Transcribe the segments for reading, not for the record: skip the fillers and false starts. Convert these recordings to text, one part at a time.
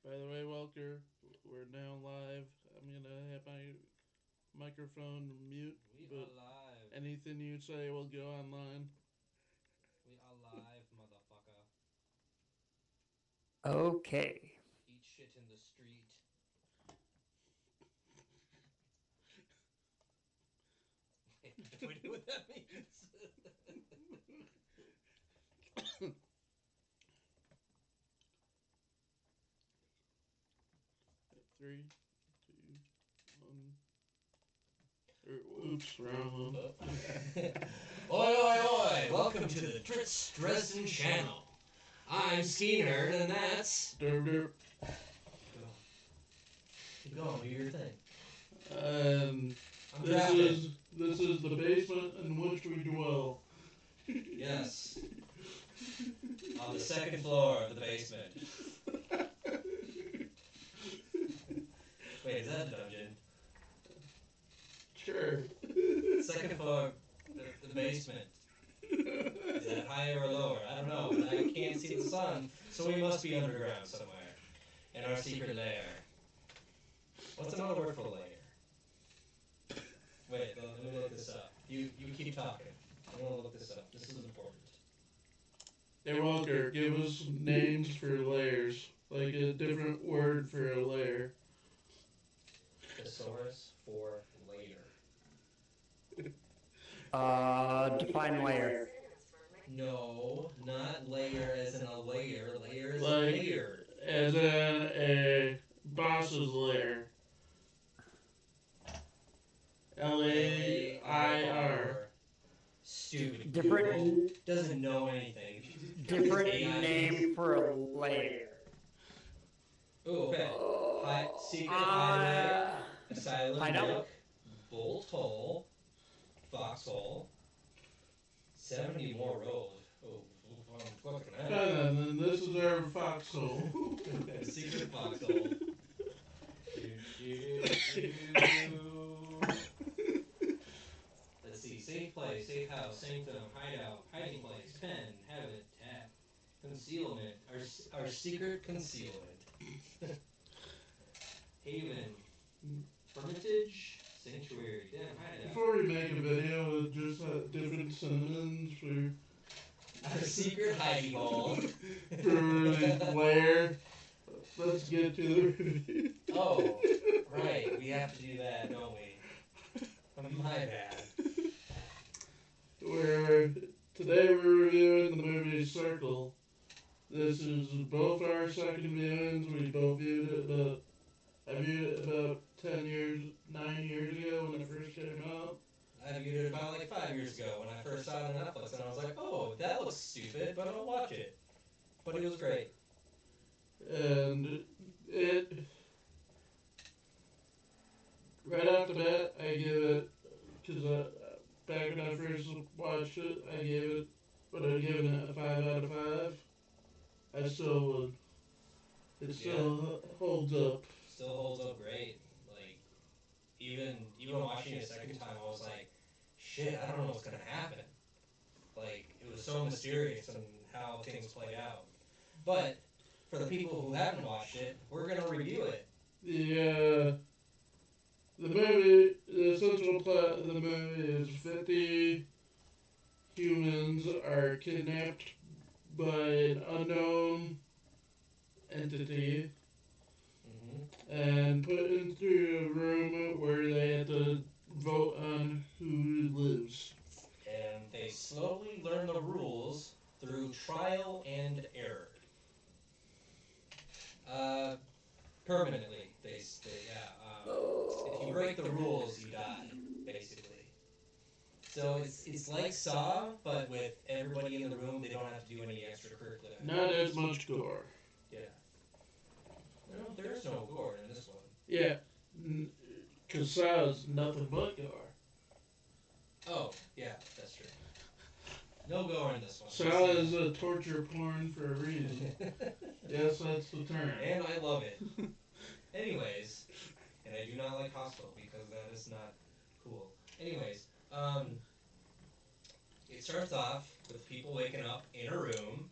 By the way, Welker, we're now live. I'm gonna have my microphone mute, We are but live. anything you say will go online. We are live, motherfucker. Okay. Eat shit in the street. I have no idea what that means. 3, 2, 1. Oops, wrong one. Oi, oi, oi! Welcome to the Dritz Dresden channel. I'm Ski Nerd, and that's. Derp derp. Keep going, do your thing. And I'm this drafting. is the basement in which we dwell. Yes. On the second floor of the basement. Wait, is that the dungeon? Sure. Second floor, the basement. Is that higher or lower? I don't know, but I can't see the sun, so we must be underground somewhere. In our secret lair. What's another word for lair? Wait, let me look this up. You keep talking. I want to look this up. This is important. Hey, Welker, give us names for layers. Like a different word for a layer. Thesaurus for layer. Define layer. No, not layer as in a layer. Layer is Like, layered. as in a boss's lair. Lair. Stupid. Different- Google doesn't know anything. Different AI. name for a layer. Oh, okay. Secret hideaway, asylum Hideout? nook, bolt hole, foxhole, 70 more rolled. Oh, I'm fucking And out. then this is our foxhole. Secret foxhole. Let's see. Safe place, safe house, sanctum, hideout, hiding place, pen, habit, tap, concealment, our secret concealment. Haven, hermitage, sanctuary, damn hideout. Before we make a video with just different synonyms Our secret hiding hole. for the lair, let's get to the review. Oh, right. We have to do that, don't we? My bad. Where today we're reviewing the movie Circle. This is both our second viewings. We both viewed it, but I viewed it about 9 years ago when it first came out. I viewed it about like 5 years ago when I first saw it on Netflix, and I was like, oh, that looks stupid, but I'll watch it. But it was great. And it, right off the bat, I give it, because back when I first watched it, I gave it, but I'd given it a 5 out of 5. I still would. It still holds up. Still holds up great. Like, even watching it a second time, I was like, shit, I don't know what's gonna happen. Like, it was so mysterious and how things played out. But for the people who haven't watched it, we're gonna review it. The movie, the essential plot of the movie is 50 humans are kidnapped by an unknown entity and put into a room where they have to vote on who lives. And they slowly learn the rules through trial and error. Permanently, if you break the rules, you die, basically. So it's like Saw, but with everybody in the room, they don't have to do any extracurricular. Not as much gore. Yeah. No, there's no gore in this one. Yeah, because Saw's nothing but gore. Oh, yeah, that's true. No gore in this one. Saw is a torture porn for a reason. Yes, that's the term. And I love it. Anyways, and I do not like Hostel because that is not cool. Anyways, it starts off with people waking up in a room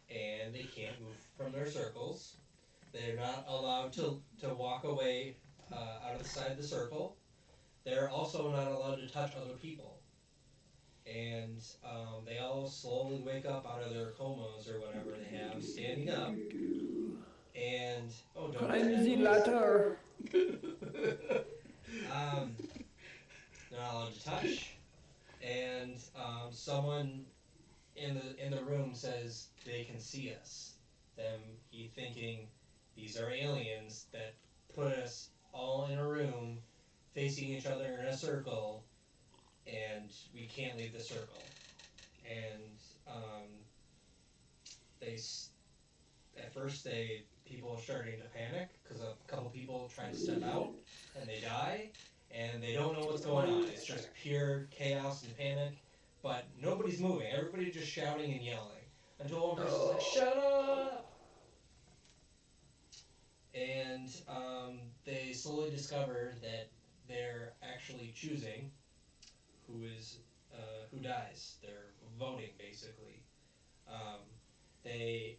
and they can't move from their circles. They're not allowed to walk away out of the side of the circle. They're also not allowed to touch other people. And they all slowly wake up out of their comas or whatever they have, standing up. And don't Climb use the that ladder. noise. They're not allowed to touch. And someone in the room says they can see us. Them he thinking these are aliens that put us all in a room facing each other in a circle, and we can't leave the circle. And they at first people are starting to panic because a couple people try to step out and they die, and they don't know what's going on. It's just pure chaos and panic, but nobody's moving. Everybody's just shouting and yelling until one person's like, "Shut up!" And they slowly discover that they're actually choosing who dies. They're voting basically. Um, they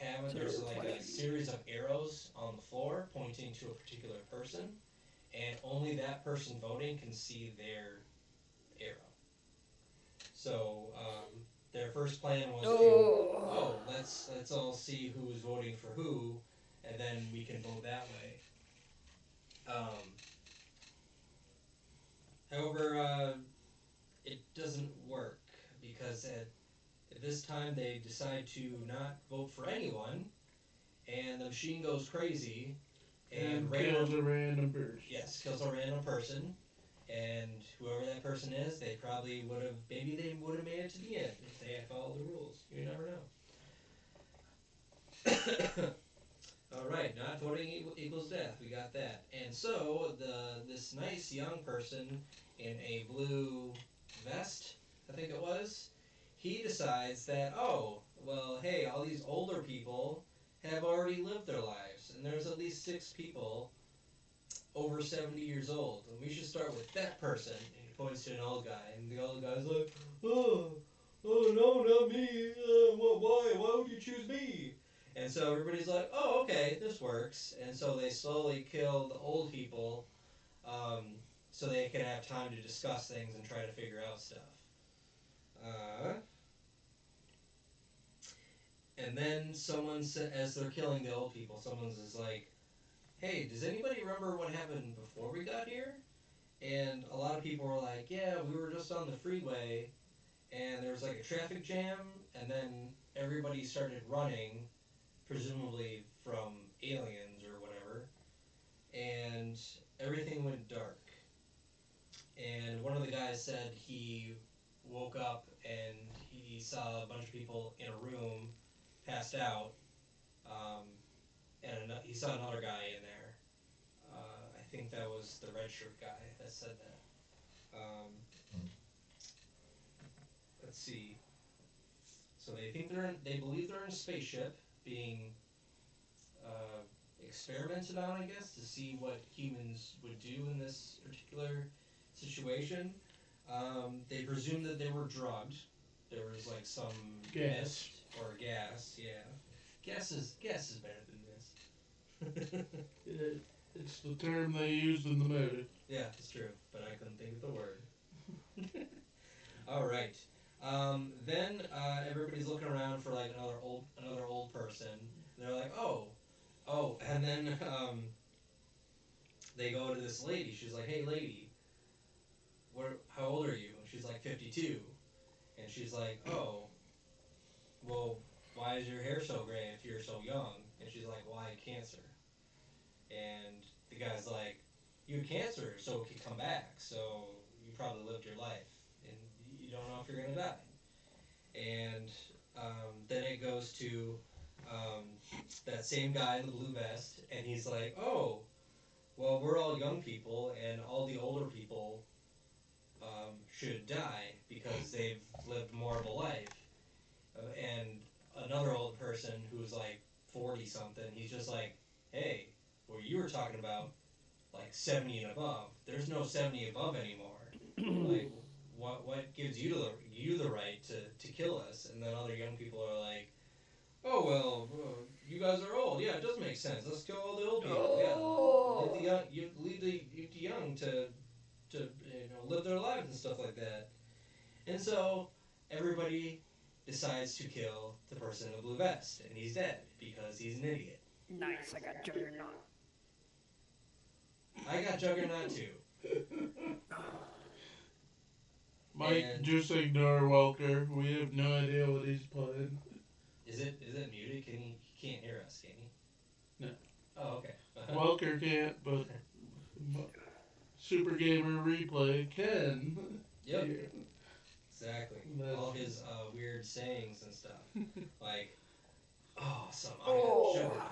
have there's like a series of arrows on the floor pointing to a particular person, and only that person voting can see their arrow. So their first plan was to let's all see who's voting for who, and then we can vote that way. However, it doesn't work because at this time they decide to not vote for anyone, and the machine goes crazy and kills a random person. Yes, kills a random person, and whoever that person is, they probably maybe they would have made it to the end if they had followed the rules. You never know. All right, not voting equals death. We got that. And so this nice young person in a blue vest, I think it was, he decides that, oh, well, hey, all these older people have already lived their lives, and there's at least 6 people over 70 years old, and we should start with that person. And he points to an old guy, and the old guy's like, oh no, not me. Why would you choose me? And so everybody's like, oh, okay, this works. And so they slowly kill the old people, so they can have time to discuss things and try to figure out stuff. And then someone said, as they're killing the old people, someone is like, hey, does anybody remember what happened before we got here? And a lot of people were like, yeah, we were just on the freeway, and there was like a traffic jam, and then everybody started running, presumably from aliens or whatever, and everything went dark. And one of the guys said he woke up and he saw a bunch of people in a room passed out, and he saw another guy in there. I think that was the red shirt guy that said that. Let's see. So they believe they're in a spaceship being experimented on, I guess, to see what humans would do in this particular situation. They presume that they were drugged. There was like some mist or gas. Yeah, gas is better than this. It's the term they used in the movie. Yeah, it's true, but I couldn't think of the word. All right. Then everybody's looking around for like another old person. And they're like, oh, and then they go to this lady. She's like, hey, lady, how old are you? And she's like, 52. And she's like, oh, well, why is your hair so gray if you're so young? And she's like, well, I had cancer. And the guy's like, you had cancer, so it could come back. So you probably lived your life, and you don't know if you're going to die. And then it goes to that same guy in the blue vest, and he's like, oh, well, we're all young people, and all the older people should die because they've lived more of a life. And another old person who's like 40-something, he's just like, hey, well, you were talking about like 70 and above. There's no 70 above anymore. Like, what gives you the right to kill us? And then other young people are like, oh, well, you guys are old. Yeah, it does make sense. Let's kill all the old people. Yeah, leave the Oh. young, you leave the young to live their lives and stuff like that. And so everybody decides to kill the person in the blue vest, and he's dead because he's an idiot. Nice, I got Juggernaut. I got Juggernaut too. Mike, And- just ignore Walker. We have no idea what he's playing. Is it muted? He can't hear us, can he? No. Oh, okay. Walker can't, but Super Gamer Replay can. Yep. hear. Exactly. That's- All his weird sayings and stuff. Like, oh, some Oh. sugar.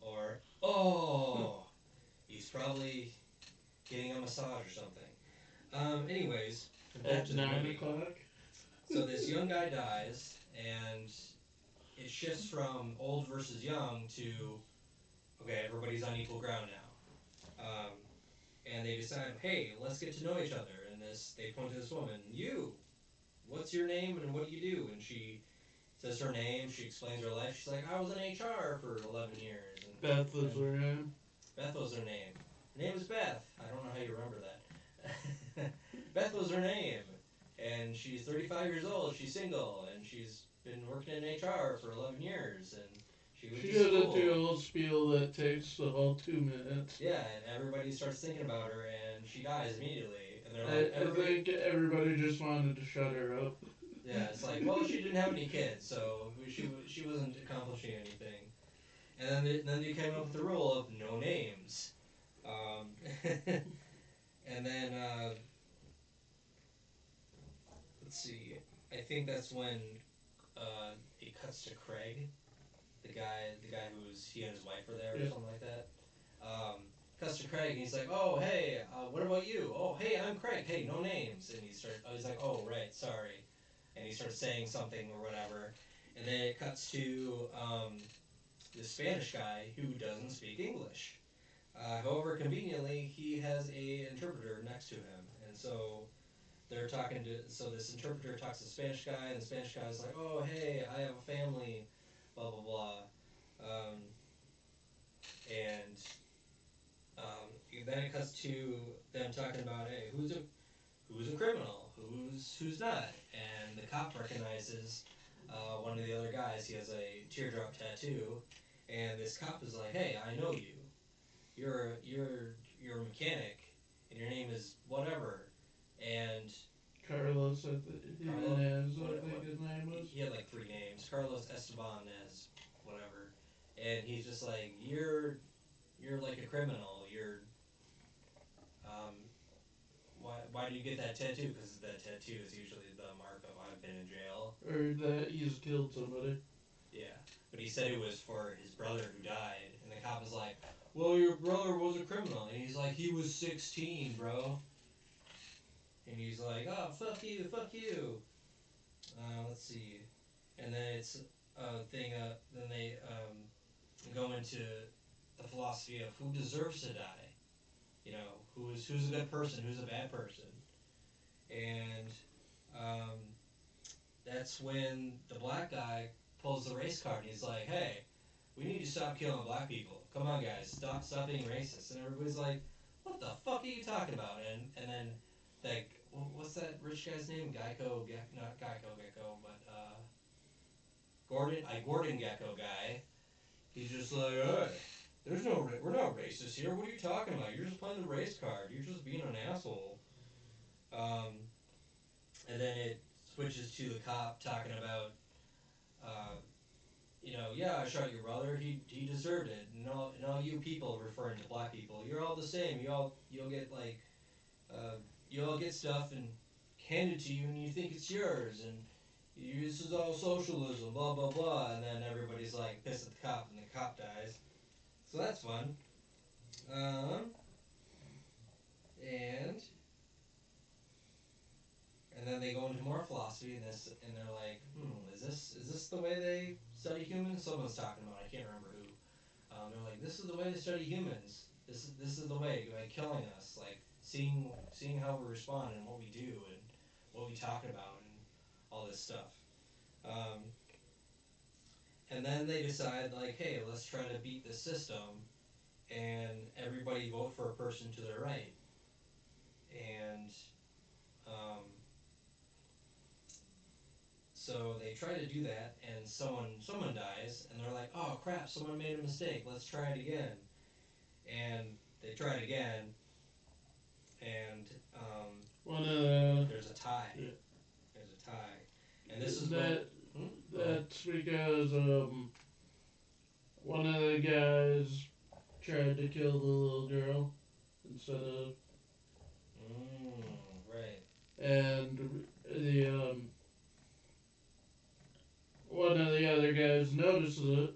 Or, oh, he's probably getting a massage or something. Anyways, back At to the 9 movie. o'clock. So this young guy dies, and it shifts from old versus young to, okay, everybody's on equal ground now. And they decide, hey, let's get to know each other. And they point to this woman, you, what's your name and what do you do? And she says her name, she explains her life. She's like, I was in HR for 11 years. And Beth is her name. Beth was her name. Her name is Beth. I don't know how you remember that. Beth was her name. And she's 35 years old, she's single, and she's been working in HR for 11 years. And she went She to does school. a whole spiel that takes the whole 2 minutes. Yeah, and everybody starts thinking about her, and she dies immediately. And they're I, like, I everybody, think everybody just wanted to shut her up. yeah, it's like, well, she didn't have any kids, so she wasn't accomplishing anything. And then they came up with the rule of no names. And then let's see, I think that's when it cuts to Craig, the guy who's he and his wife were there or Yeah. something like that. Cuts to Craig and he's like, oh hey, what about you? Oh hey, I'm Craig. Hey, no names. And he's like, oh right, sorry. And he starts saying something or whatever. And then it cuts to the Spanish guy who doesn't speak English. However, conveniently, he has a interpreter next to him, and so they're talking to. So this interpreter talks to the Spanish guy, and the Spanish guy's like, "Oh, hey, I have a family, blah blah blah," and then it cuts to them talking about, "Hey, who's a criminal? Who's not?" And the cop recognizes one of the other guys. He has a teardrop tattoo, and this cop is like, "Hey, I know you. You're a mechanic, and your name is whatever." And Carlos, I Carlos? think his name was. he had like 3 names: Carlos Esteban as whatever. And he's just like, "You're like a criminal. You're why do you get that tattoo? Because that tattoo is usually the mark of I've been in jail." Or that he's killed somebody. Yeah, but he said it was for his brother who died, and the cop was like, "Well, your brother was a criminal," and he's like, "He was 16, bro." And he's like, "Oh, fuck you, fuck you." Let's see, and then it's a thing. Then they go into the philosophy of who deserves to die. You know, who's a good person, who's a bad person, and that's when the black guy pulls the race card and he's like, "Hey, we need to stop killing black people. Come on, guys, stop being racist." And everybody's like, "What the fuck are you talking about?" And then like, what's that rich guy's name? Not Gecko, but Gordon Gecko guy. He's just like, "Hey, we're not racist here. What are you talking about? You're just playing the race card. You're just being an asshole." And then it switches to the cop talking about, "Yeah, I shot your brother. He deserved it. And all you people referring to black people, you're all the same. You'll get like, you all get stuff and handed to you, and you think it's yours, and this is all socialism, blah blah blah." And then everybody's like pissed at the cop, and the cop dies. So that's fun. And then they go into more philosophy, and they're like, is this the way they study humans? Someone's talking about it, I can't remember who. They're like, this is the way they study humans. This is the way, like killing us, like seeing how we respond and what we do and what we talk about and all this stuff. And then they decide, like, hey, let's try to beat the system, and everybody vote for a person to their right. And um, so they try to do that, and someone dies, and they're like, oh crap, someone made a mistake. Let's try it again. And they try it again, and One of the there's a tie. Yeah. There's a tie, and this is that when, that's because one of the guys tried to kill the little girl instead of right. and the one of the other guys notices it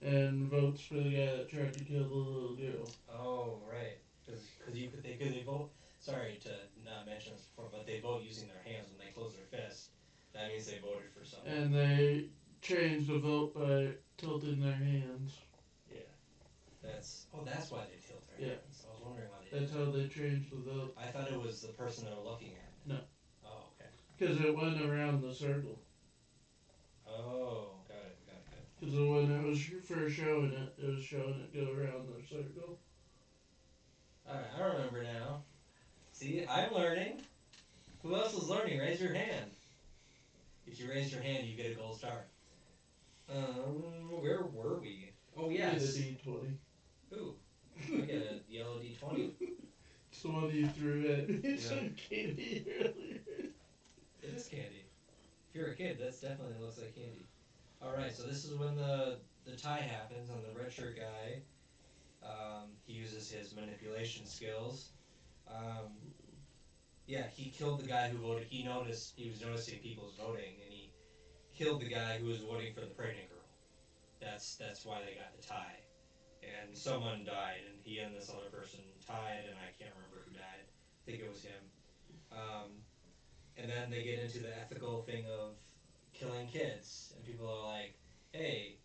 and votes for the guy that tried to kill the little girl. Oh, right. Because they vote. Sorry to not mention this before, but they vote using their hands when they close their fist. That means they voted for someone. And they changed the vote by tilting their hands. Yeah. That's why they tilt their Yeah. hands. I was wondering why they. That's how they changed the vote. I thought it was the person they were looking at. No. Oh, okay. Because it went around the circle. Oh, got it. Because when it was first showing it, it was showing it go around the circle. Alright, I remember now. See, I'm learning. Who else is learning? Raise your hand. If you raise your hand, you get a gold star. Where were we? Oh, yes. You get a D20. Ooh, I get a yellow D20. It's the one you threw at me. Yeah. Some candy earlier. It is candy. If you're a kid, that definitely looks like candy. Alright, so this is when the tie happens on the red shirt guy. He uses his manipulation skills. Yeah, he killed the guy who voted. He was noticing people's voting, and he killed the guy who was voting for the pregnant girl. That's why they got the tie. And someone died, and he and this other person tied, and I can't remember who died. I think it was him. And then they get into the ethical thing of killing kids, and people are like, hey,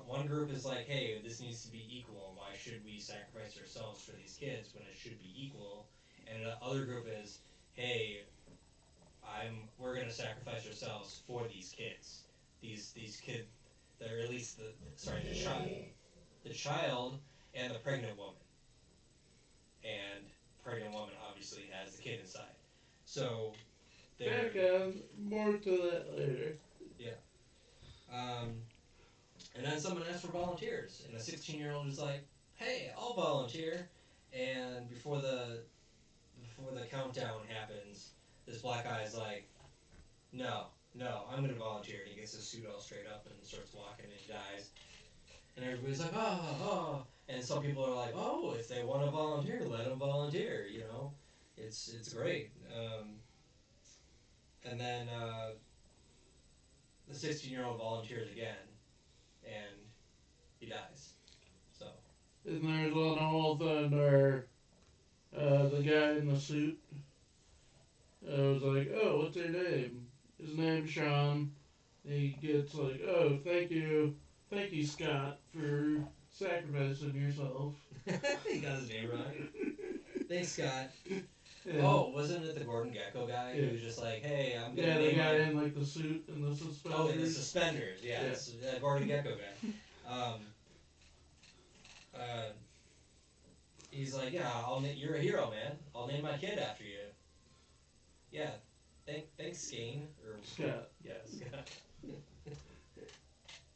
one group is like, hey, this needs to be equal. Why should we sacrifice ourselves for these kids when it should be equal? And the other group is, hey, we're gonna sacrifice ourselves for these kids. These kids, they're at least the child and the pregnant woman. And pregnant woman obviously has the kid inside. So Back on. More to that later. Yeah. And then someone asked for volunteers, and a 16-year-old was like, "Hey, I'll volunteer." And before the countdown happens, this black guy is like, "No, I'm gonna volunteer." And he gets his suit all straight up and starts walking, and he dies. And everybody's like, "Oh." And some people are like, "Oh, if they want to volunteer, let them volunteer." You know, it's great. And then the 16-year-old volunteers again, and he dies. So. And there's one whole thing where the guy in the suit was like, oh, what's your name? His name's Sean. He gets like, oh, thank you, Scott, for sacrificing yourself. He got his name right. Thanks, Scott. Yeah. Oh, wasn't it the Gordon Gekko guy Yeah. who was just like, hey, I'm gonna Yeah, the name guy my... in like the suit and the suspenders. Oh, the suspenders. Yeah, Yeah. It's that Gordon Gekko guy. He's like, yeah, you're a hero, man. I'll name my kid after you. Yeah, thanks, Skane. Or Scott. Yeah, Scott.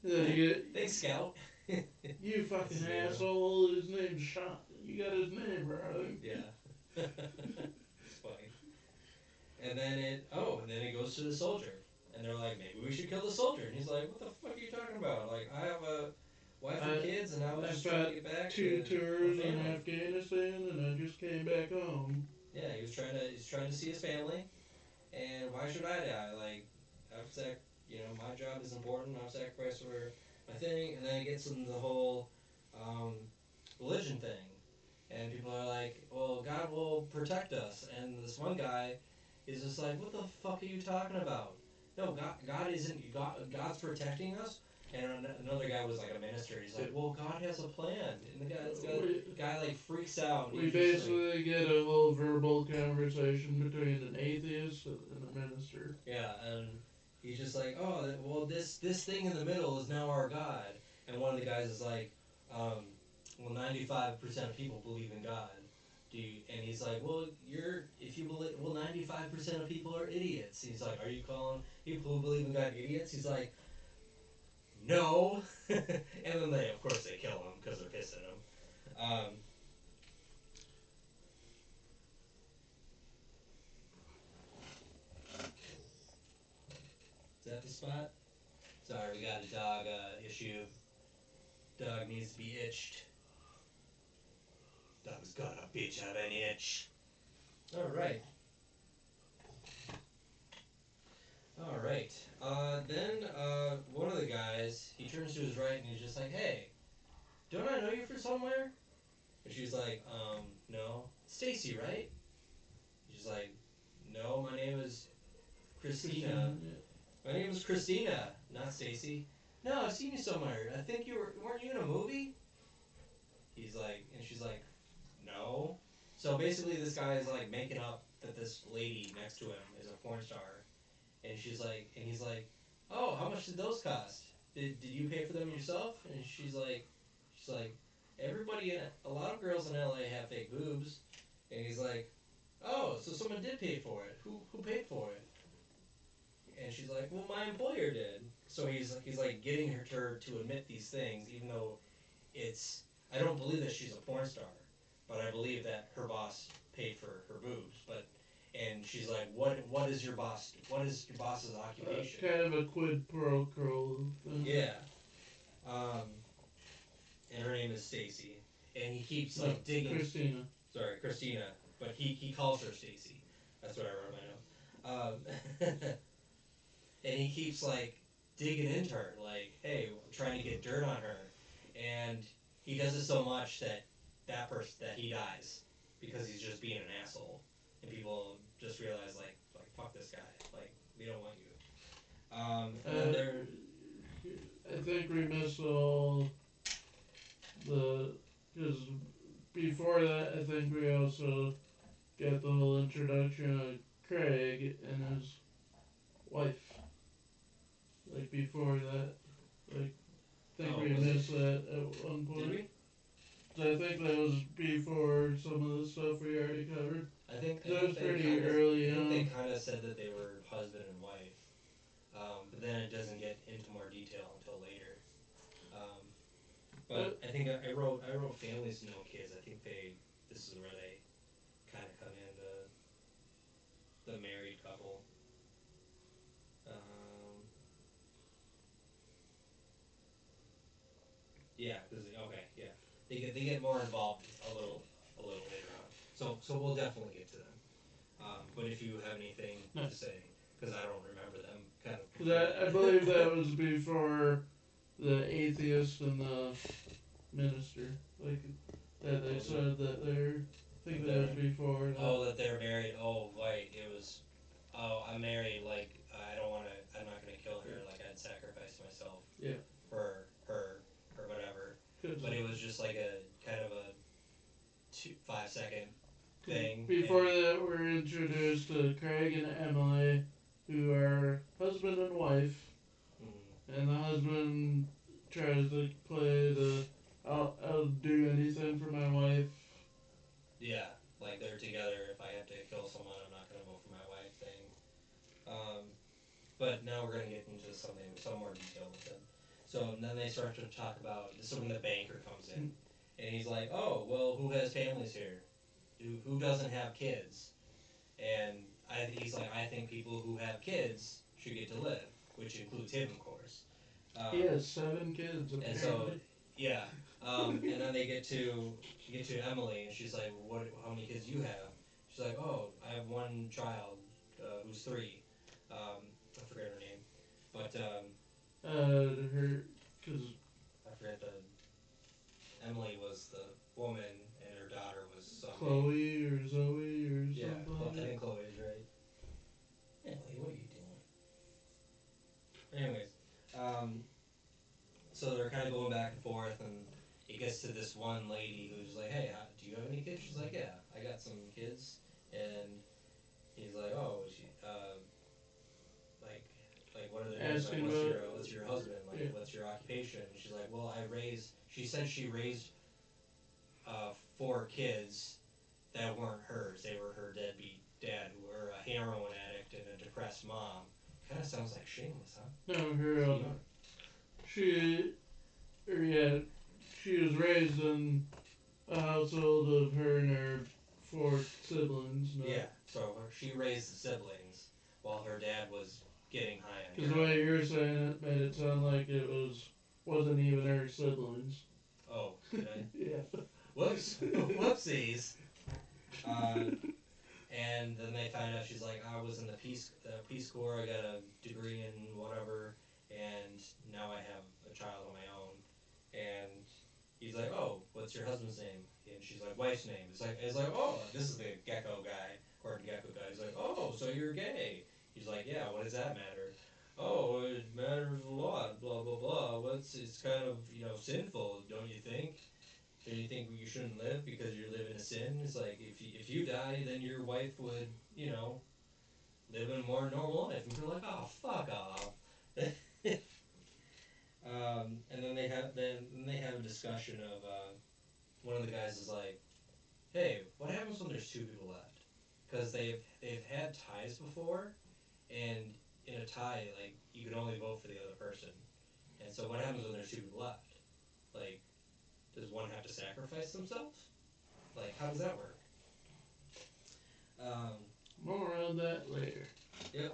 Yeah, Thanks, Scout. you fucking Yeah. asshole. His name's Sean. You got his name wrong. Yeah. It's funny. And then it goes to the soldier. And they're like, maybe we should kill the soldier. And he's like, what the fuck are you talking about? Like, I have a wife and kids, and I was just trying to get back two to tours my in family. Afghanistan, and I just came back home. Yeah, he's trying to see his family. And why should I die? Like, my job is important. I've sacrificed for my thing. And then it gets into the whole religion thing. And people are like, well, God will protect us. And this one guy is just like, what the fuck are you talking about? No, God isn't. God's protecting us. And another guy was like a minister. He's like, well, God has a plan. And the guy like freaks out. We basically get a whole verbal conversation between an atheist and a minister. Yeah, and He's just like, oh, well, this thing in the middle is now our God. And one of the guys is like, well, 95% of people believe in God. Do you? And he's like, well, if you believe, well, 95% of people are idiots. He's like, are you calling people who believe in God idiots? He's like, no. And then of course, they kill him because they're pissed at him. Is that the spot? Sorry, we got a dog issue. Dog needs to be itched. Dog's got a bitch have an itch. Alright. Alright. Then one of the guys, he turns to his right and he's just like, hey, don't I know you from somewhere? And she's like, no. Stacy, right? She's like, no, my name is Christina. My name is Christina, not Stacy. No, I've seen you somewhere. I think weren't you in a movie? He's like, and she's like, no. So basically, this guy is like making up that this lady next to him is a porn star, and she's like, and he's like, oh, how much did those cost? Did you pay for them yourself? And she's like, everybody, a lot of girls in LA have fake boobs, and he's like, oh, so someone did pay for it. Who paid for it? And she's like, well, my employer did. So he's like getting her to admit these things, even though I don't believe that she's a porn star, but I believe that her boss paid for her boobs. And she's like, what is your boss's occupation? Kind of a quid pro quo thing. Yeah. And her name is Stacy, and he keeps like digging. Christina. Sorry, Christina, but he calls her Stacy. That's what I wrote in my notes. And he keeps like digging into her, like, hey, trying to get dirt on her, and he does it so much that he dies because he's just being an asshole, and people just realize like fuck this guy, like we don't want you. And then I think we missed all because before that, I think we also got the whole introduction of Craig and his wife. Like before that, like I think we missed that at one point. Did we? So I think that was before some of the stuff we already covered. I think that was pretty kinda, early I think on. they kind of said that they were husband and wife, but then it doesn't get into more detail until later. But I think I wrote families no kids. I think this is where they kind of come in, the married couple. Yeah, they get more involved a little later on. So we'll definitely get to them. But if you have anything to say, because I don't remember them, kind of. Because I believe that was before the atheist and the minister, like that they said that they're. I think that was before. That. Oh, that they're married. Oh, right. It was. Oh, I'm married. Like I don't want to. I'm not gonna kill her. Like I'd sacrifice myself. Yeah. For her or whatever. But it was just like a kind of a 5-second thing. Before that, we're introduced to Craig and Emily, who are husband and wife. Mm-hmm. And the husband tries to play I'll do anything for my wife. Yeah, like they're together. If I have to kill someone, I'm not going to vote for my wife thing. But now we're going to get into some more detail with them. So then they start to talk about, this is when the banker comes in. And he's like, oh, well, who has families here? Who doesn't have kids? And he's like, I think people who have kids should get to live, which includes him, of course. He has 7 kids, apparently. And so, yeah. And then they get to Emily, and she's like, how many kids do you have? She's like, oh, I have one child who's 3. I forget her name. But, because I forget Emily was the woman, and her daughter was something. Chloe or Zoe or something. Yeah, I think Chloe is right. Emily, what are you doing? Anyways, so they're kind of going back and forth, and it gets to this one lady who's like, hey, do you have any kids? She's like, yeah, I got some kids. And he's like, oh, he's like, asking about. what's your husband? Like, Yeah. what's your occupation? And she's like, well, she said she raised 4 kids that weren't hers. They were her deadbeat dad, who were a heroin addict and a depressed mom. Kind of sounds like Shameless, huh? No, her. So, you know, She. Or yeah. She was raised in a household of her and her 4 siblings. No. yeah, so she raised the siblings while her dad was getting high on Because the heroin. way you were saying it made it sound like wasn't even her siblings. Oh, did I? Yeah. Whoops. Whoopsies. And then they find out she's like, I was in the Peace Corps, I got a degree in whatever, and now I have a child of my own. And he's like, oh, what's your husband's name? And she's like, wife's name. It's like, oh, this is the Gecko guy, or Gecko guy. He's like, oh, so you're gay. He's like, yeah, what does that matter? Oh, it matters a lot, blah, blah, blah. It's kind of, sinful, don't you think? Don't you think you shouldn't live because you're living a sin? It's like, if you die, then your wife would, live a more normal life. And we're like, oh, fuck off. And then they have a discussion of one of the guys is like, hey, what happens when there's 2 people left? Because they've had ties before, and in a tie, like, you can only vote for the other person. And so what happens when there's 2 people left? Like, does one have to sacrifice themselves? Like, how does that work? More on that later. Yep.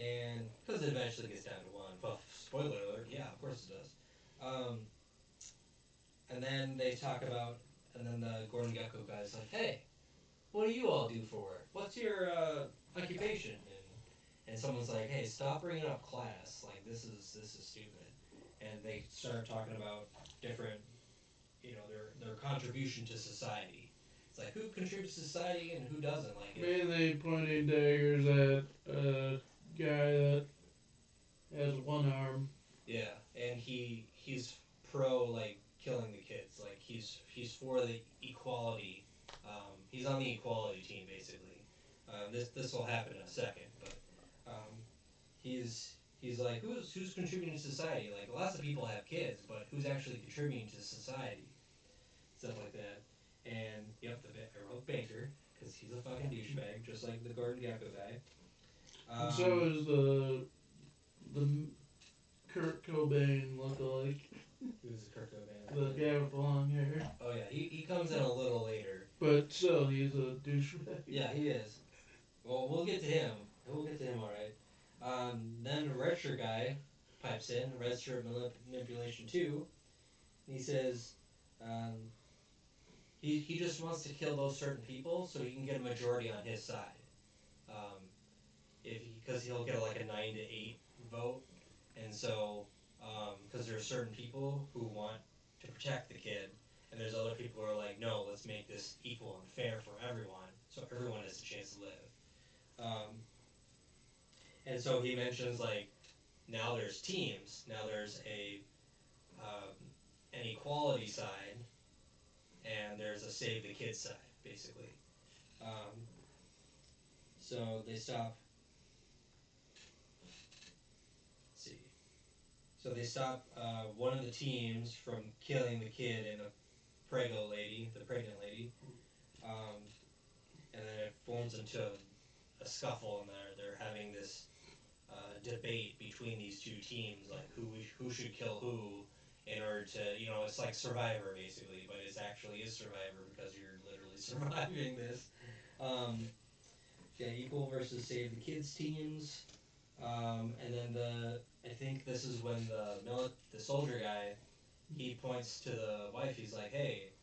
And because it eventually gets down to 1. Well, spoiler alert, yeah, of course it does. And then they talk about, and then the Gordon Gekko guy's like, hey, what do you all do for work? What's your occupation? And someone's like, hey, stop bringing up class. Like, this is stupid. And they start talking about different, their contribution to society. It's like, who contributes to society and who doesn't? Like, Mainly pointing daggers at a guy that has 1 arm. yeah, and he's pro, like, killing the kids. Like, he's for the equality. He's on the equality team, basically. This will happen in a second, but he's like, who's contributing to society? Like, lots of people have kids, but who's actually contributing to society? Stuff like that. And yep, I wrote Banker because he's a fucking douchebag, just like the Gordon Gekko guy. And so is the Kurt Cobain lookalike. Who's Kurt Cobain? The guy with the long hair. Oh yeah, he comes in a little later. But still, he's a douchebag. Yeah, he is. Well, we'll get to him. We'll get to him, all right. Then the red shirt guy pipes in, red shirt manipulation 2. And he says, he just wants to kill those certain people so he can get a majority on his side. Because he'll get like a 9-8 vote, and so because there are certain people who want to protect the kid, and there's other people who are like, no, let's make this equal and fair for everyone, so everyone has a chance to live. And so he mentions, like, now there's teams, now there's an equality side, and there's a save the kids side, basically. So they stop. Let's see. So they stop one of the teams from killing the kid and the pregnant lady, and then it forms into a scuffle, and they're having this debate between these 2 teams, like who should kill who, in order to, it's like Survivor basically, but it actually is Survivor because you're literally surviving this. Yeah, equal versus save the kids teams, and then I think this is when the soldier guy, he points to the wife. He's like, hey,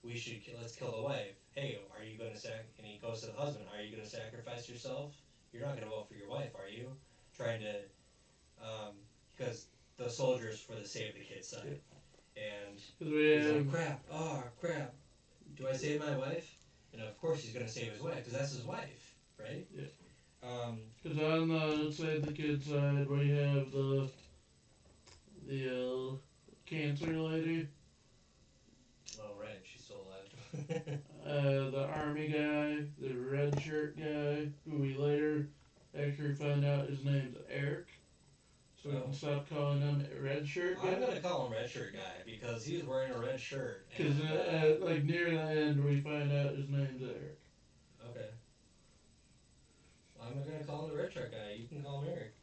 let's kill the wife. Hey, are you going to and he goes to the husband, are you going to sacrifice yourself? You're not going to vote for your wife, are you? Trying to, because the soldier's for the save the kids side. And he's like, crap, do I save my wife? And of course he's going to save his wife, because that's his wife, right? Yeah. Because on the Save the Kids side, we have the cancer lady. Oh, right, she's still alive. The army guy, the red shirt guy, who we later actually find out his name's Eric. So we can stop calling him red shirt I'm guy. gonna call him Red Shirt Guy because he's wearing a red shirt. Because like near the end, we find out his name's Eric. Okay. I'm gonna call him the Red Shirt Guy. You can call him Eric.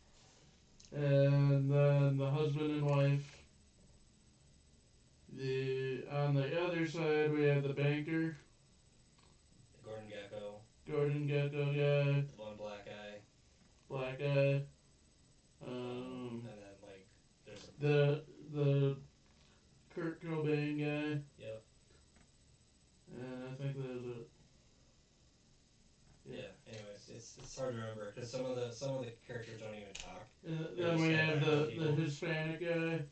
And then the husband and wife. The on the other side we have the banker, Gordon Gecko, Gordon Gecko guy, the one black guy, black guy. and then like there's a The Kurt Cobain guy. yep. And I think that was it. Yeah. Anyways, it's hard to remember because some of the characters don't even talk. And They're then just we kinda have background the people. Hispanic guy.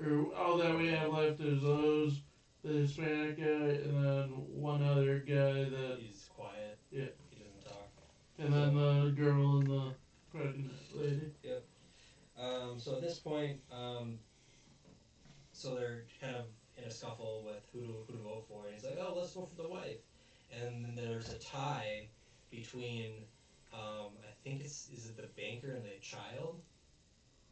Or all that we have left is those, the Hispanic guy, and then one other guy that, He's quiet. Yeah. He doesn't talk. and then the girl and the pregnant lady. So at this point, so they're kind of in a scuffle with who to vote for, and he's like, "Oh, let's vote for the wife." And then there's a tie between, I think is it the banker and the child,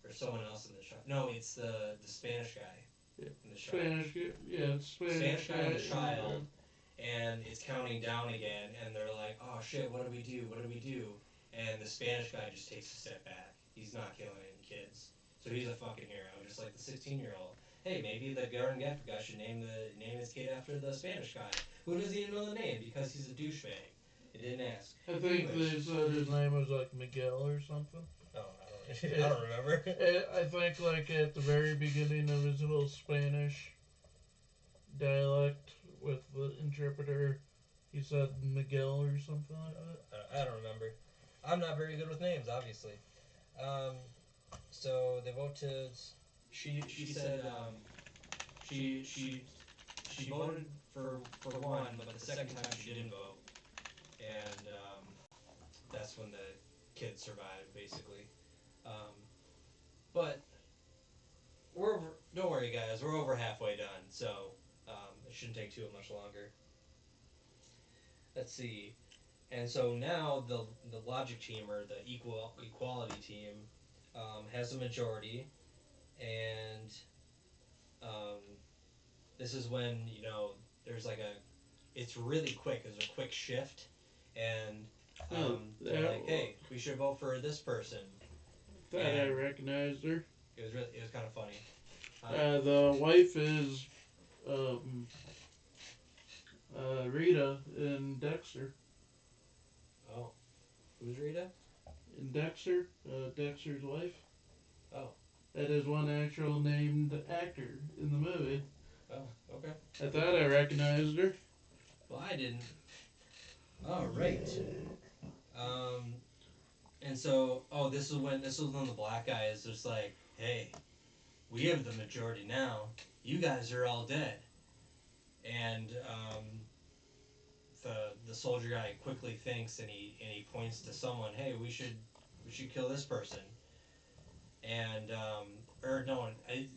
or someone else in the child? No, it's the Spanish guy. Yeah. In the child. Spanish, yeah, Spanish guy and the child, and it's counting down again, and they're like, "Oh shit, what do we do? What do we do?" And the Spanish guy just takes a step back. He's not killing any kids, so he's a fucking hero, just like the 16-year-old. Hey, maybe the Gordon Gecko guy should name his kid after the Spanish guy. Who doesn't even know the name because he's a douchebag. He didn't ask. I think they said his name was like Miguel or something. Oh, I don't remember. I think like at the very beginning of his whole Spanish dialect with the interpreter, he said Miguel or something like that. I don't remember. I'm not very good with names, obviously. So they vote to. She said she voted for one, but the second time she didn't vote, and that's when the kids survived, basically. But we're over, don't worry, guys. We're over halfway done, so it shouldn't take too much longer. Let's see. And so now the logic team, or the equality team, has a majority, and this is when there's like it's really quick. There's a quick shift, and they're like, hey, we should vote for this person. Thought I recognized her. It was kind of funny. The wife is Rita in Dexter. Oh, who's Rita? In Dexter, Dexter's wife. Oh. That is one actual named actor in the movie. Oh, okay. I thought I recognized her. Well, I didn't. All right. And so, this is when the black guy is just like, hey, we have the majority now. You guys are all dead. And the soldier guy quickly thinks, and he points to someone. Hey, we should kill this person. And or no, I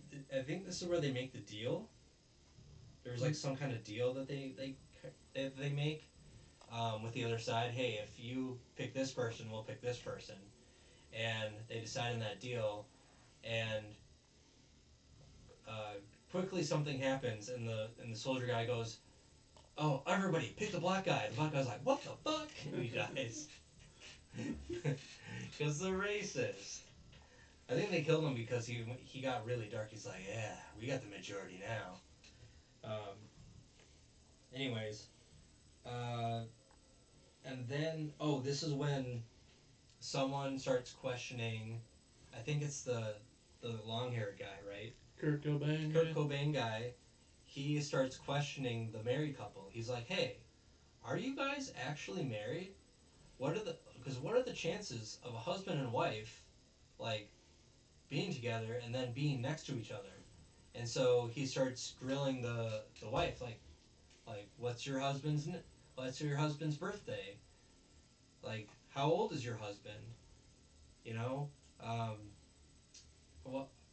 think this is where they make the deal. There's like some kind of deal that they make with the other side. Hey, if you pick this person, we'll pick this person. And they decide on that deal, and quickly something happens, and the soldier guy goes, "Oh, everybody, pick the black guy." The black guy's like, "What the fuck?" And he dies. Because they're racist. I think they killed him because he got really dark. He's like, "Yeah, we got the majority now." Anyways, and then this is when someone starts questioning. I think it's the long-haired guy, right? Kurt Cobain. Kurt Cobain guy. He starts questioning the married couple. He's like, "Hey, are you guys actually married? What are the chances of a husband and wife, like, being together and then being next to each other?" And so he starts grilling the wife, like what's your husband's birthday? Like, how old is your husband?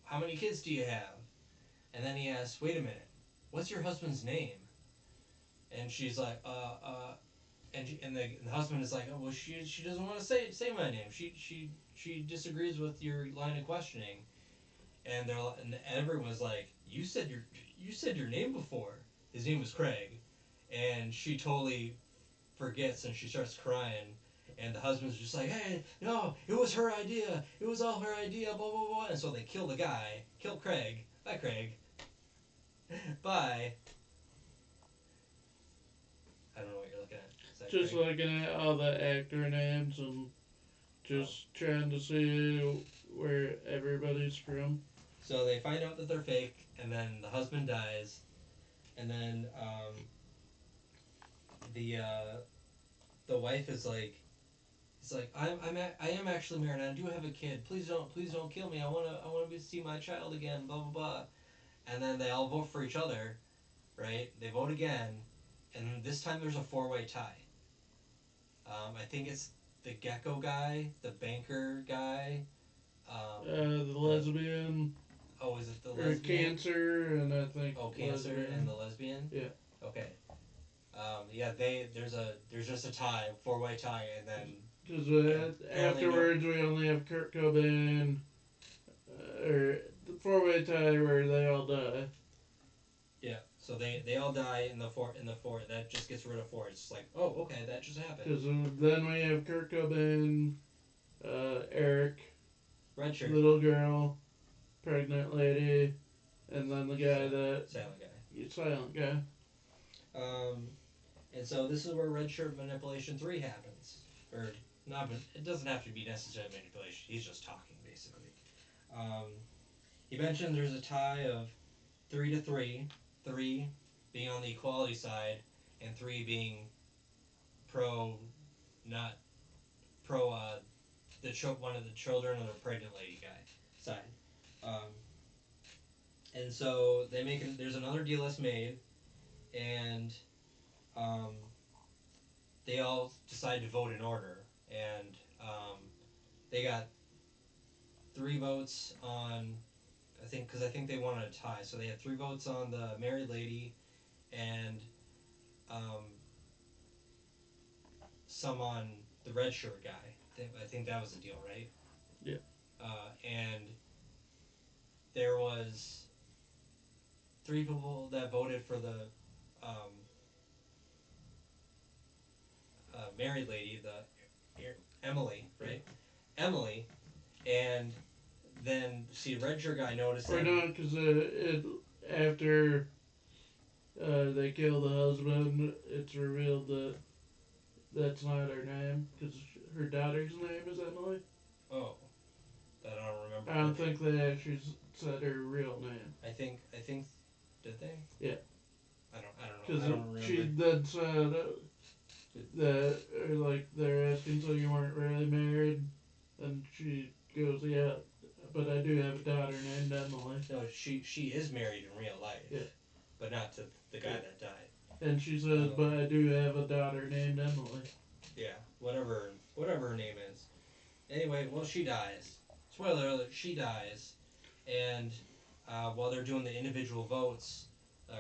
How many kids do you have? And then he asks, wait a minute, what's your husband's name? And she's like, and the husband is like, oh well, she doesn't want to say my name. She disagrees with your line of questioning, and and everyone's like, you said your name before. His name was Craig, and she totally forgets and she starts crying. And the husband's just like, hey, no, it was her idea. It was all her idea, blah, blah, blah. And so they kill the guy, kill Craig. Bye, Craig. Bye. I don't know what you're looking at. Is that Just Craig? looking at all the actor names and just trying to see where everybody's from. So they find out that they're fake, and then the husband dies, and then the the wife is like, he's like, I am actually married. I do have a kid. Please don't kill me. I wanna see my child again. Blah blah blah. And then they all vote for each other, right? They vote again, and this time there's a four-way tie. I think it's the gecko guy, the banker guy. The lesbian, Oh, is it the or lesbian? Cancer, and I think Oh, cancer lesbian. and the lesbian. Yeah. Okay. Yeah, there's just a tie, four-way tie, and then Because apparently afterwards we only have Kurt Cobain, or the four-way tie where they all die. yeah, so they all die in the four that just gets rid of four. It's like, oh, okay, that just happened. Because then we have Kurt Cobain, Eric, Red shirt, little girl, pregnant lady, and then the guy that silent guy. silent guy. And so this is where red shirt manipulation 3 happens, or not. It doesn't have to be necessarily manipulation. He's just talking basically. He mentioned there's a tie of 3-3, 3 being on the equality side, and 3 being pro, not pro. One of the children or the pregnant lady guy side. And so they make there's another deal that's made, and um, they all decide to vote in order, and they got 3 votes on, I think they wanted a tie, so they had 3 votes on the married lady, and um, some on the red shirt guy. I think that was the deal, right? Yeah. And there was 3 people that voted for the married lady, Emily, right? Emily, and then see red shirt guy noticed Or that. not, because after they kill the husband, it's revealed that that's not her name, because her daughter's name is Emily. Oh, that I don't remember. I don't think they actually said her real name. I think did they? Yeah. I don't know. Because I don't remember. she then said that, like, they're asking, so you weren't really married? And she goes, yeah, but I do have a daughter named Emily. No, she is married in real life. Yeah. But not to the guy that died. And she says, but I do have a daughter named Emily. Yeah, whatever her name is. Anyway, well, she dies. Spoiler alert, she dies. And while they're doing the individual votes,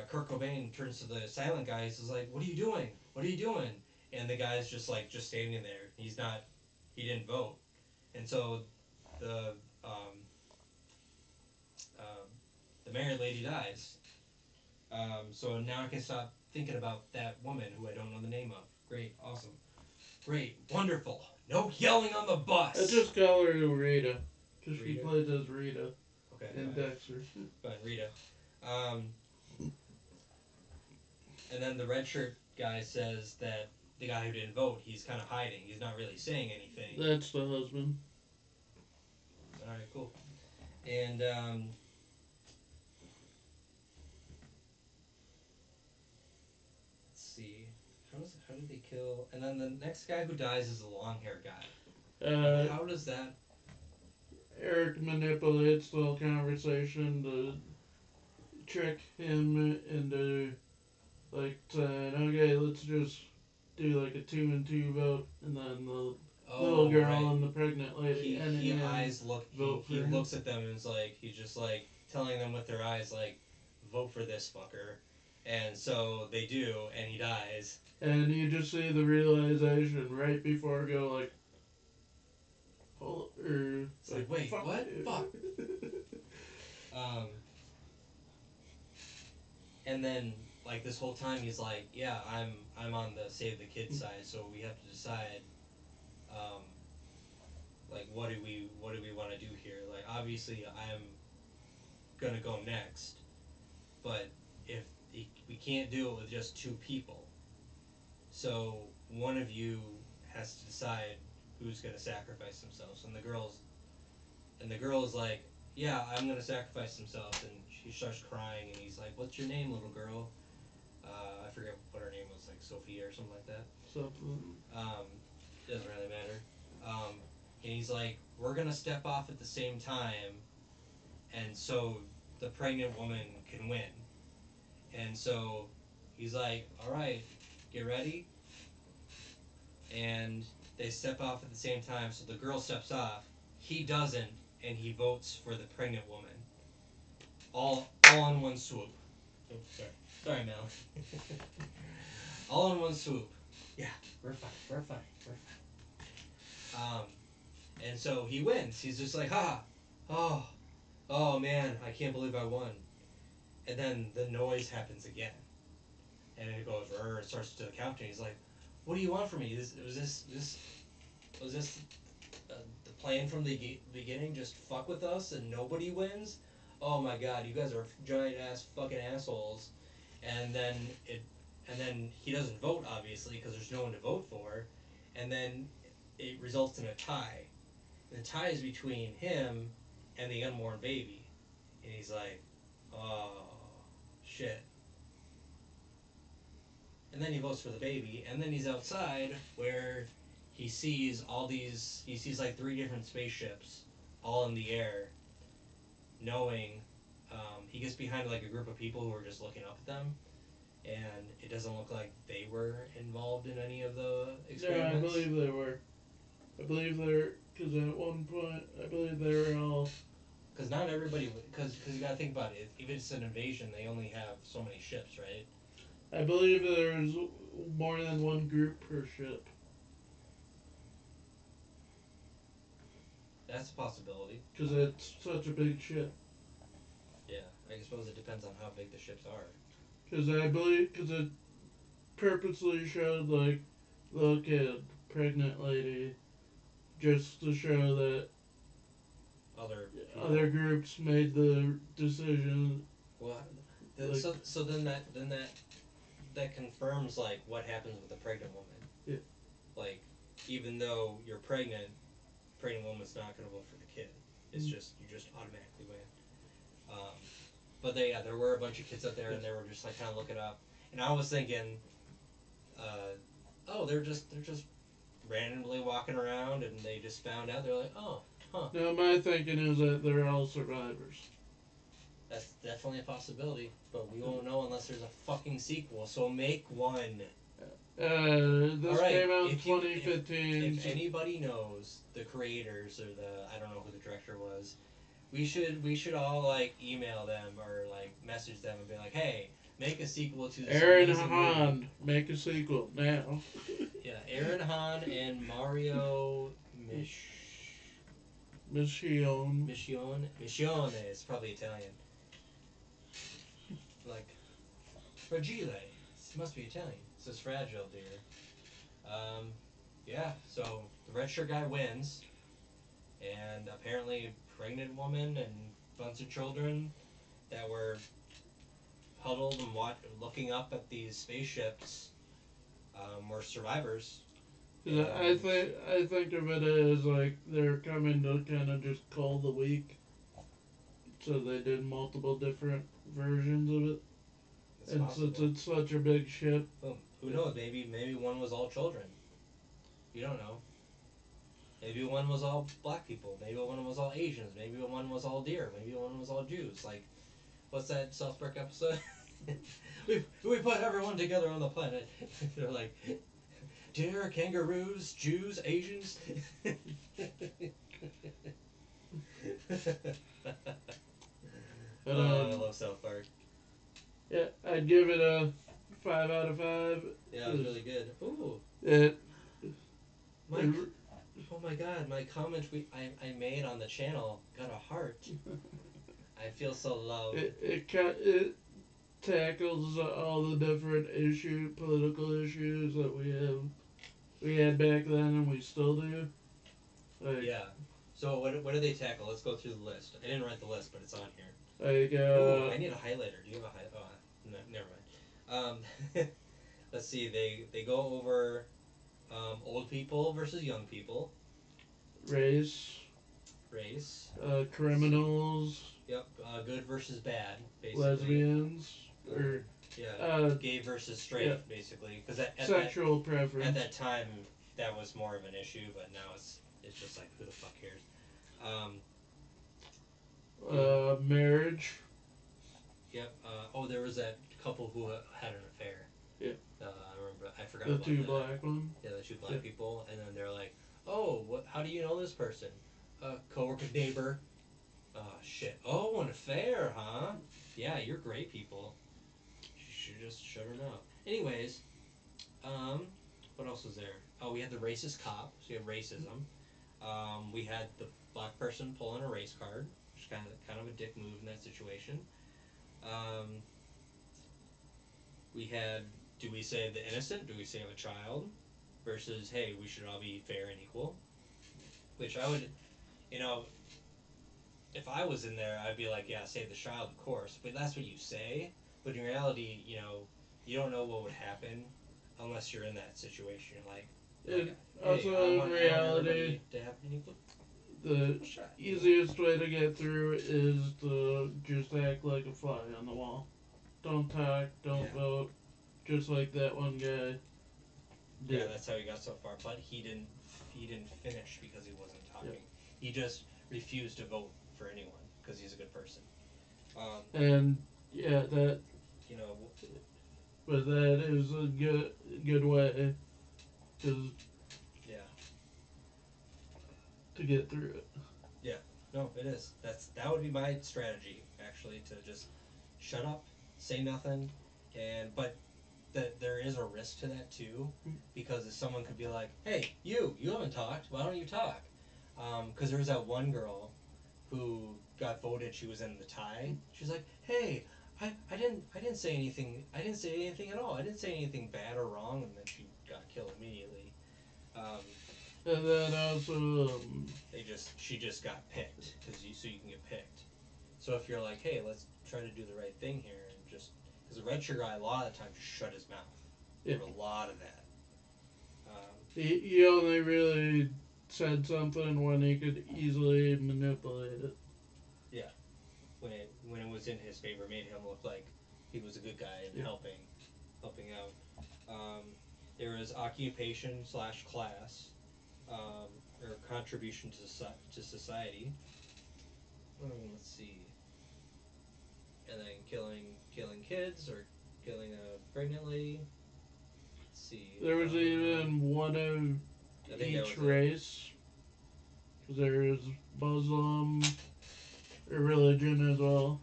Kurt Cobain turns to the silent guy. He's like, "What are you doing? What are you doing?" And the guy's just standing there. He didn't vote. And so the married lady dies. So now I can stop thinking about that woman who I don't know the name of. Great, awesome, great, wonderful. No yelling on the bus. I just call her Rita, because she Rita? plays as Rita Okay. in Dexter. But Rita. And then the red shirt guy says that the guy who didn't vote, he's kind of hiding. He's not really saying anything. That's the husband. All right, cool. And let's see, how did they kill? And then the next guy who dies is the long hair guy. How does that? Eric manipulates the whole conversation to trick him into, like, saying, okay, let's just do like a 2-2 vote, and then the little girl right. and the pregnant lady. He eyes look. He him. looks at them and is like, he's just like telling them with their eyes, like, vote for this fucker. And so they do, and he dies. And you just see the realization right before I go like, It's like, wait, fuck what? you. Fuck. Um, and then like this whole time he's like, yeah, I'm on the save the kid side, so we have to decide, um, like what do we want to do here? Like obviously I'm gonna go next, but if we can't do it with just two people, so one of you has to decide who's gonna sacrifice themselves. And the girl is like, yeah, I'm gonna sacrifice himself, and she starts crying, and he's like, what's your name, little girl? I forget what her name was, like Sophia or something like that. Something. Doesn't really matter. And he's like, we're gonna step off at the same time, and so the pregnant woman can win. And so he's like, all right, get ready. And they step off at the same time. So the girl steps off, he doesn't, and he votes for the pregnant woman. All in one swoop. Oh, sorry, Mel. All in one swoop. Yeah, we're fine. We're fine. We're fine. And so he wins. He's just like, ha, oh man, I can't believe I won. And then the noise happens again, and it goes, it starts to the count, and he's like, what do you want from me? Was this the plan from the beginning? Just fuck with us and nobody wins? Oh my god, you guys are giant ass fucking assholes. And then he doesn't vote obviously because there's no one to vote for, and then it results in a tie. And the tie is between him and the unborn baby, and he's like, oh shit. And then he votes for the baby, and then he's outside where he sees like three different spaceships all in the air, knowing, he gets behind like a group of people who are just looking up at them, and it doesn't look like they were involved in any of the experiments. Yeah, I believe they were. I believe they're, because at one point, I believe they were all. Because not everybody, because you gotta think about it, if it's an invasion, they only have so many ships, right? I believe there's more than one group per ship. That's a possibility. Because it's such a big ship. Yeah, I suppose it depends on how big the ships are. Because I believe, because it purposely showed, like, look at pregnant lady, just to show that other groups made the decision. Well, Like, so then that confirms like what happens with a pregnant woman. Yeah. Like, even though you're pregnant woman's not gonna vote for the kid. It's just you just automatically win. But there were a bunch of kids out there, and they were just like kind of looking up, and I was thinking, oh, they're just randomly walking around, and they just found out. They're like, oh, huh. Now my thinking is that they're all survivors. That's definitely a possibility, but we won't know unless there's a fucking sequel. So make one. This Alright, came out in if you- 2015. If anybody knows the creators or I don't know who the director was, we should all like email them or like message them and be like, hey, make a sequel to this Aaron amazing Hahn, movie. make a sequel now. Yeah, Aaron Hahn and Mario Michione is probably Italian. Like fragile. It must be Italian. It says fragile, dear. Yeah, so the red shirt guy wins, and apparently a pregnant woman and a bunch of children that were huddled and looking up at these spaceships were survivors. I think of it as like they're coming to kind of just call the week, so they did multiple different versions of it. It's And possible. since it's such a big ship, Boom. Who knows? Maybe one was all children. You don't know. Maybe one was all black people. Maybe one was all Asians. Maybe one was all deer. Maybe one was all Jews. Like, what's that South Park episode? we put everyone together on the planet. They're like, deer, kangaroos, Jews, Asians. but I love South Park. yeah, I'd give it a 5 out of 5. Yeah, it was really good. Ooh, It, Mike. it Oh my God, my comment I made on the channel got a heart. I feel so loved. it tackles all the different political issues that we had back then and we still do. Like, Yeah. So what do they tackle? Let's go through the list. I didn't write the list, but it's on here. like Ooh, I need a highlighter. Do you have a highlighter? Oh, no, never mind. Let's see. They go over old people versus young people, race, race. criminals, Yep. Good versus bad, basically. lesbians, or Yeah. Gay versus straight, yeah. basically. Because at sexual preference. at that time, that was more of an issue, but now it's just like who the fuck cares. Marriage. Yep. Oh, there was that couple who had an affair. Yeah. I remember. I forgot The about two that. black ones. Yeah, the two black Yeah. people, and then they're like, "Oh, what? How do you know this person? Coworker, neighbor. Oh shit. Oh, an affair, huh? Yeah, you're great people. You should just shut her mouth. Anyways, what else was there? Oh, we had the racist cop. So you have racism. We had the black person pulling a race card, which is kind of a dick move in that situation. Um, we had, do we save the innocent? Do we save a child? Versus, hey, we should all be fair and equal. Which I would, you know, if I was in there, I'd be like, yeah, save the child, of course. But that's what you say. But in reality, you don't know what would happen unless you're in that situation. You're like, Also, I in want reality, everybody to have an equal the shot. easiest way to get through is to just act like a fly on the wall. Don't talk, don't vote, just like that one guy did. Yeah, that's how he got so far. But he didn't finish because he wasn't talking. Yep. He just refused to vote for anyone because he's a good person. And yeah, that. You know. But that is a good way to to get through it. Yeah. No, it is. That would be my strategy actually, to just shut up, say nothing, but that there is a risk to that too, because if someone could be like, hey, you haven't talked, why don't you talk? Because there was that one girl who got voted, she was in the tie. She's like, hey, I didn't say anything, at all, I didn't say anything bad or wrong, and then she got killed immediately. And then also, she just got picked, so you can get picked. So if you're like, hey, let's try to do the right thing here, and just, because the red shirt guy a lot of the time just shut his mouth. Yeah. There were a lot of that. He only really said something when he could easily manipulate it. Yeah. When it was in his favor, made him look like he was a good guy and helping out. There was occupation / class, or contribution to society. Let's see. And then killing kids or killing a pregnant lady. Let's see. There was even one of each race. Because there is Muslim, or religion as well.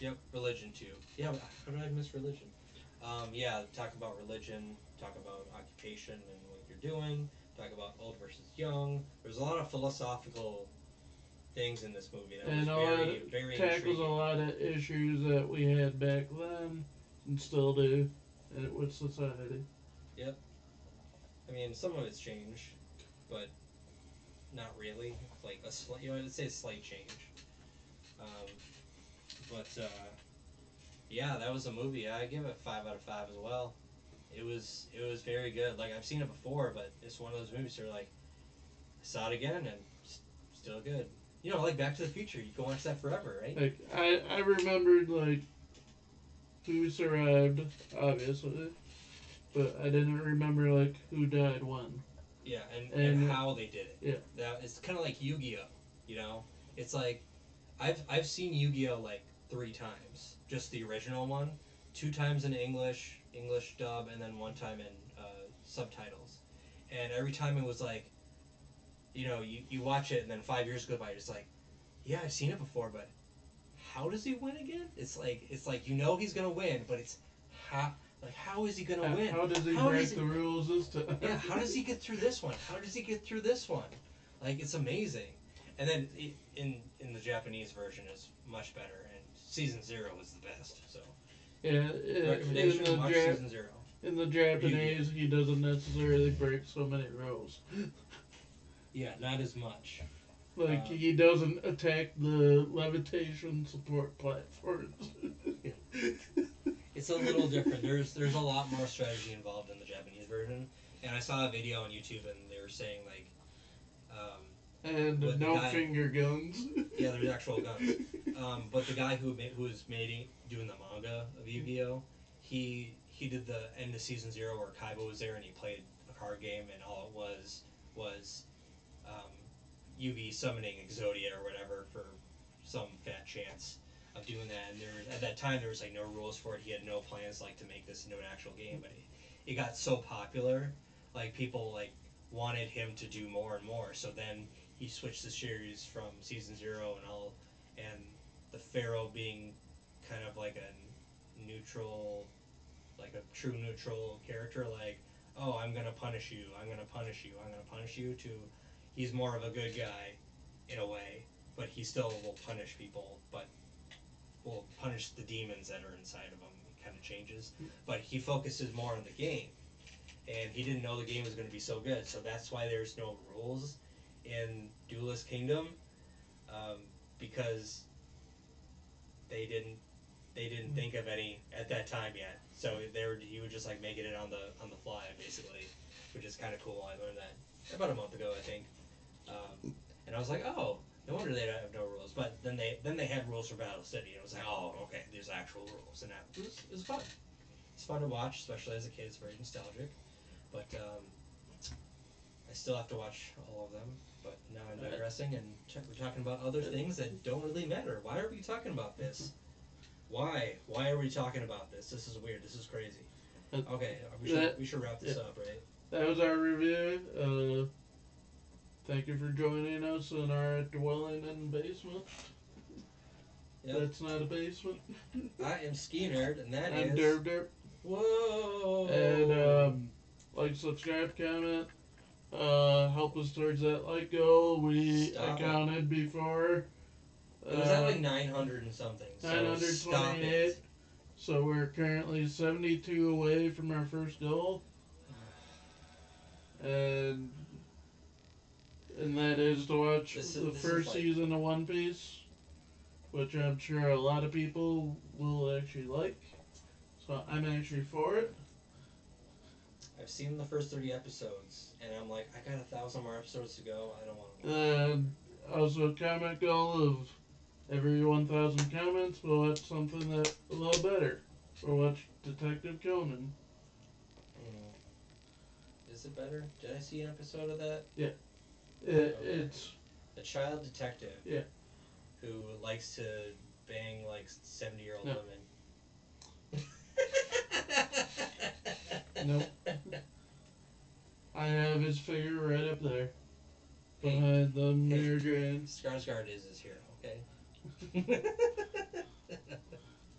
Yep, religion too. Yeah, how did I miss religion? Yeah, talk about religion, talk about occupation and what you're doing, talk about old versus young. There's a lot of philosophical things in this movie that and was very tackles intriguing. a lot of issues that we had back then and still do with society. Yep. I mean, some of it's changed, but not really. Like a slight, I'd say a slight change. But yeah, that was a movie. I give it 5 out of 5 as well. It was very good. Like, I've seen it before, but it's one of those movies where, like, I saw it again and still good. Like Back to the Future, you can watch that forever, right? Like I remembered like who survived, obviously, but I didn't remember like who died when. Yeah, and how they did it. Yeah. It's kind of like Yu-Gi-Oh. It's like I've seen Yu-Gi-Oh like 3 times, just the original one, 2 times in English dub, and then 1 time in subtitles. And every time it was like, you watch it, and then 5 years go by, it's like, yeah, I've seen it before, but how does he win again? It's like he's gonna win, but it's how is he gonna win? How does he How break does the rules this time? Yeah, how does he get through this one? How does he get through this one? Like, it's amazing. And then in the Japanese version is much better, and season 0 is the best. So Yeah, recommendation: watch season 0. in the Japanese, he doesn't necessarily break so many rules. Yeah, not as much. Like, he doesn't attack the levitation support platforms. It's a little different. There's a lot more strategy involved in the Japanese version. And I saw a video on YouTube, and they were saying like, And But the no guy- finger guns. yeah, there's actual guns. But the guy who was doing the manga of Yu-Gi-Oh, he did the end of season 0 where Kaiba was there and he played a card game, and all it was Yugi summoning Exodia or whatever for some fat chance of doing that. And at that time there was like no rules for it. He had no plans like to make this into an actual game, but it got so popular, like people like wanted him to do more and more. So then he switched the series from season 0 and the Pharaoh being kind of like a neutral, like a true neutral character, like, oh, I'm gonna punish you, I'm gonna punish you, I'm gonna punish you, to he's more of a good guy in a way, but he still will punish people, but will punish the demons that are inside of him. It kind of changes, but he focuses more on the game, and he didn't know the game was going to be so good, so that's why there's no rules in Duelist Kingdom, because they didn't think of any at that time yet. So he would just like making it on the fly basically, which is kind of cool. I learned that about a month ago, I think, and I was like, oh, no wonder they have no rules. But then they had rules for Battle City, and it was like, oh, okay, there's actual rules, and that was fun. It's fun to watch, especially as a kid. It's very nostalgic, but I still have to watch all of them. But now I'm digressing, and we're talking about other things that don't really matter. Why are we talking about this? Why are we talking about this? This is weird. This is crazy. Okay, we should wrap this up, right? That was our review. Thank you for joining us in our dwelling in basement. Yep. That's not a basement. I am Ski Nerd, and that I'm is... Derp Derp. Whoa! And like, subscribe, comment, help us towards that like goal. We accounted before. It was at like 900 and something. So 928. So we're currently 72 away from our first goal. And that is to watch the first season of One Piece, which I'm sure a lot of people will actually like. So I'm actually for it. I've seen the first 30 episodes, and I'm like, I got 1,000 more episodes to go. I don't want to. And also a comment goal of every 1,000 comments, we'll watch something that a little better. We'll watch Detective Conan. Is it better? Did I see an episode of that? Yeah. Okay. It's a child detective. Yeah. Who likes to bang like 70-year-old No. women. Nope. I have his figure right up there. Hey, behind the mirror drain. Skarsgård is his hero, okay?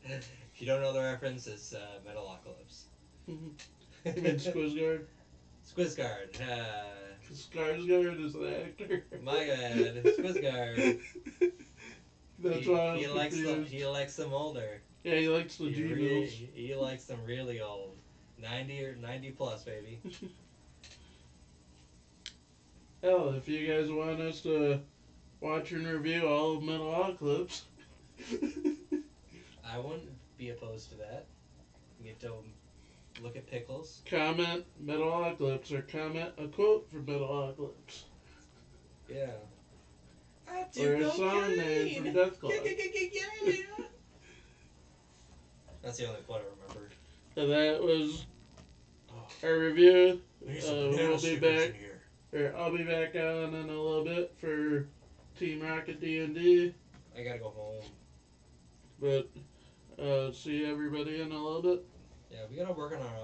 If you don't know the reference, it's Metalocalypse. You mean Squizguard? Squizguard. Skarsgård is the actor. My bad. Squizguard. That's why I was he likes them older. Yeah, he likes the G-Bills. He likes them really old. 90 plus, baby. Hell, if you guys want us to watch and review all of Metalocalypse. I wouldn't be opposed to that. You get to look at pickles. Comment Metalocalypse or comment a quote from Metalocalypse. Yeah. Or a song name from Death Claw. That's the only quote I remember. So that was our review. We'll be back. Or I'll be back on in a little bit for Team Rocket D&D. I gotta go home. But see everybody in a little bit. Yeah, we gotta work on our